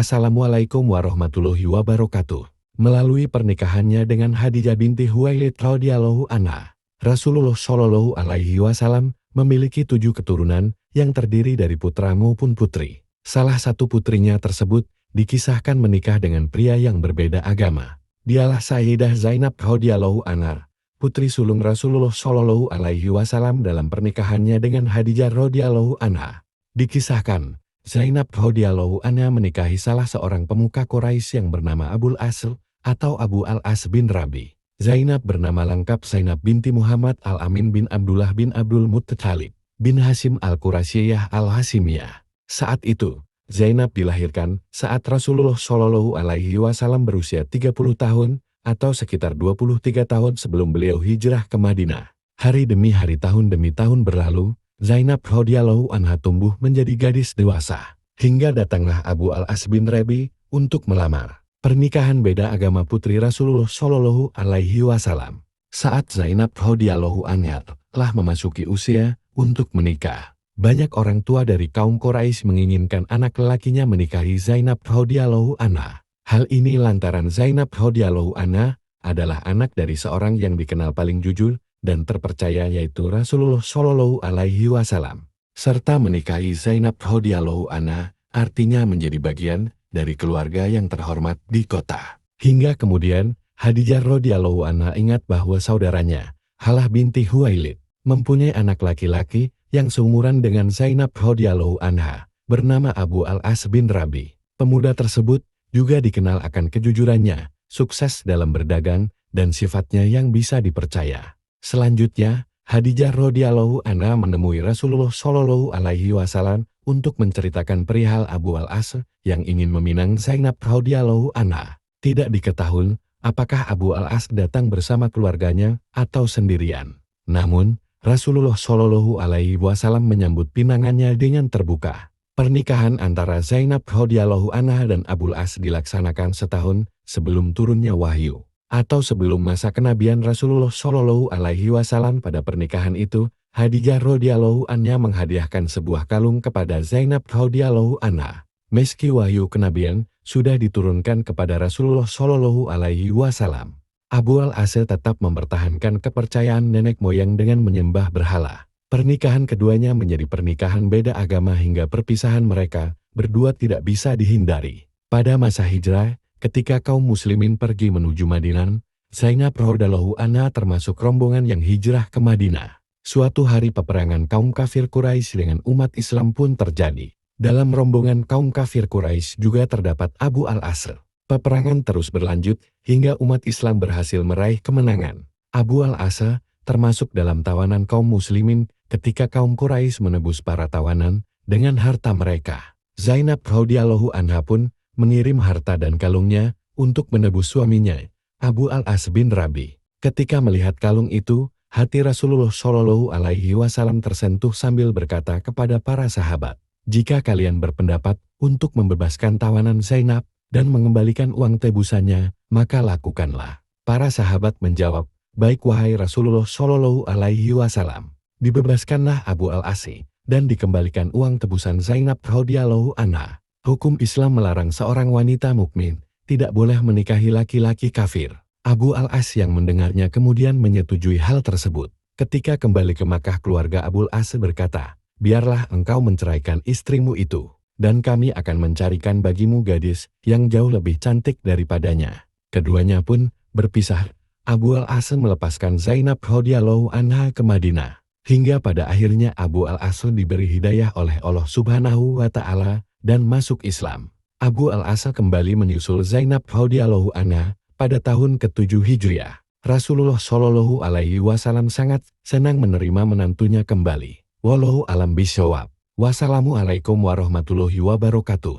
Assalamualaikum warahmatullahi wabarakatuh. Melalui pernikahannya dengan Khadijah binti Khuwailid radhiyallahu anha, Rasulullah Shallallahu alaihi wasallam memiliki 7 keturunan yang terdiri dari putra maupun putri. Salah satu putrinya tersebut dikisahkan menikah dengan pria yang berbeda agama. Dialah Sayyidah Zainab radhiyallahu anha, putri sulung Rasulullah Shallallahu alaihi wasallam dalam pernikahannya dengan Khadijah radhiyallahu anha. Dikisahkan, Zainab radhiyallahu anha menikahi salah seorang pemuka Quraisy yang bernama Abul As atau Abu Al-As bin Rabi. Zainab bernama lengkap Zainab binti Muhammad Al-Amin bin Abdullah bin Abdul Muttalib bin Hashim Al-Qurasyiyah Al-Hasimiyah. Saat itu, Zainab dilahirkan saat Rasulullah Shallallahu alaihi wasallam berusia 30 tahun atau sekitar 23 tahun sebelum beliau hijrah ke Madinah. Hari demi hari, tahun demi tahun berlalu, Zainab radhiyallahu anha tumbuh menjadi gadis dewasa. Hingga datanglah Abu Al-As bin Rabi untuk melamar. Pernikahan beda agama putri Rasulullah Shallallahu alaihi wasallam. Saat Zainab radhiyallahu anha telah memasuki usia untuk menikah, banyak orang tua dari kaum Quraisy menginginkan anak lelakinya menikahi Zainab radhiyallahu anha. Hal ini lantaran Zainab radhiyallahu anha adalah anak dari seorang yang dikenal paling jujur dan terpercaya, yaitu Rasulullah Shallallahu alaihi wasallam. Serta menikahi Zainab radhiyallahu anha artinya menjadi bagian dari keluarga yang terhormat di kota. Hingga kemudian Khadijah radhiyallahu anha ingat bahwa saudaranya, Halah binti Khuwailid, mempunyai anak laki-laki yang seumuran dengan Zainab radhiyallahu anha, bernama Abu Al-As bin Rabi. Pemuda tersebut juga dikenal akan kejujurannya, sukses dalam berdagang, dan sifatnya yang bisa dipercaya. Selanjutnya, Khadijah radhiyallahu anha menemui Rasulullah Shallallahu alaihi wasallam untuk menceritakan perihal Abu Al-As yang ingin meminang Zainab radhiyallahu anha. Tidak diketahui apakah Abu Al-As datang bersama keluarganya atau sendirian. Namun, Rasulullah Shallallahu alaihi wasallam menyambut pinangannya dengan terbuka. Pernikahan antara Zainab radhiyallahu anha dan Abu Al-As dilaksanakan setahun sebelum turunnya wahyu, atau sebelum masa kenabian Rasulullah Shallallahu alaihi wasallam. Pada pernikahan itu, Khadijah radhiyallahu anha menghadiahkan sebuah kalung kepada Zainab radhiyallahu anha. Meski wahyu kenabian sudah diturunkan kepada Rasulullah Shallallahu alaihi wasallam, Abu Al-As tetap mempertahankan kepercayaan nenek moyang dengan menyembah berhala. Pernikahan keduanya menjadi pernikahan beda agama hingga perpisahan mereka berdua tidak bisa dihindari. Pada masa hijrah, ketika kaum muslimin pergi menuju Madinah, Zainab radhiyallahu anha termasuk rombongan yang hijrah ke Madinah. Suatu hari peperangan kaum kafir Quraisy dengan umat Islam pun terjadi. Dalam rombongan kaum kafir Quraisy juga terdapat Abu Al-As. Peperangan terus berlanjut hingga umat Islam berhasil meraih kemenangan. Abu Al-As termasuk dalam tawanan kaum muslimin ketika kaum Quraisy menebus para tawanan dengan harta mereka. Zainab radhiyallahu anha pun mengirim harta dan kalungnya untuk menebus suaminya, Abu Al-As bin Rabi. Ketika melihat kalung itu, hati Rasulullah Shallallahu alaihi wasallam tersentuh sambil berkata kepada para sahabat, "Jika kalian berpendapat untuk membebaskan tawanan Zainab dan mengembalikan uang tebusannya, maka lakukanlah." Para sahabat menjawab, "Baik wahai Rasulullah Shallallahu alaihi wasallam." Dibebaskanlah Abu Al-As dan dikembalikan uang tebusan Zainab radhiyallahu anha. Hukum Islam melarang seorang wanita mukmin tidak boleh menikahi laki-laki kafir. Abu Al-As yang mendengarnya kemudian menyetujui hal tersebut. Ketika kembali ke Makkah, keluarga Abu Al-As berkata, "Biarlah engkau menceraikan istrimu itu, dan kami akan mencarikan bagimu gadis yang jauh lebih cantik daripadanya." Keduanya pun berpisah. Abu Al-As melepaskan Zainab radhiyallahu anha ke Madinah. Hingga pada akhirnya Abu Al-As diberi hidayah oleh Allah Subhanahu wa Ta'ala dan masuk Islam. Abu Al-As kembali menyusul Zainab radhiyallahu anha pada tahun ke-7 Hijriah. Rasulullah Shallallahu alaihi wasallam sangat senang menerima menantunya kembali. Wallahu alam bishawab. Wassalamualaikum warahmatullahi wabarakatuh.